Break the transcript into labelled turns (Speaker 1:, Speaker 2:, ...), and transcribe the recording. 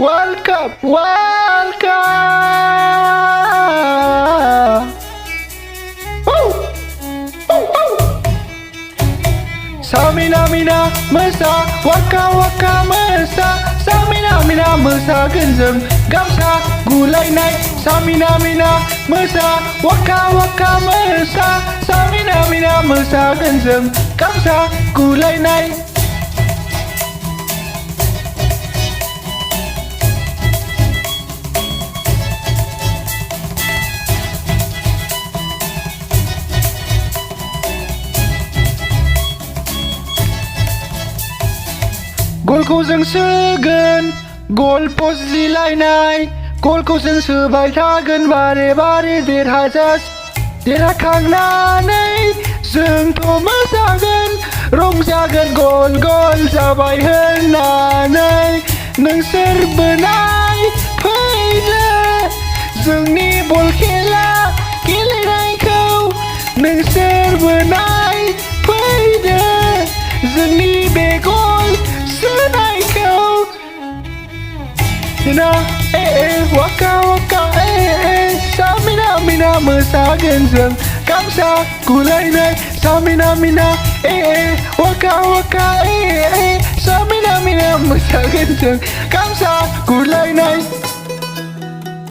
Speaker 1: World Cup World Cup Samina mina mesa Waka Waka mesa Samina mina mesa genjों गामसा गुलायनाय Samina mina mesa Waka Waka mesa Samina mina mesa genjों गामसा गुलायनाय गलखौ जों सोगोन गल post जिलायनाय गलखौ जों सोबाय थागोन बारे बारे देरहाखांनानै जोंथ' मोसागोन रंजागोन गल गल जाबाय होननानै नोंसोरबो नाय फैदो जोंनि बल खेला गेलेनायखौ नोंसोरबो नाय फैदो जोंनि बे गल सोनायखौ Waka Waka Samina mina मोसागोन जों गामसा गुलायनाय Samina mina Waka Waka Samina mina मोसागोन जों गामसा गुलायनाय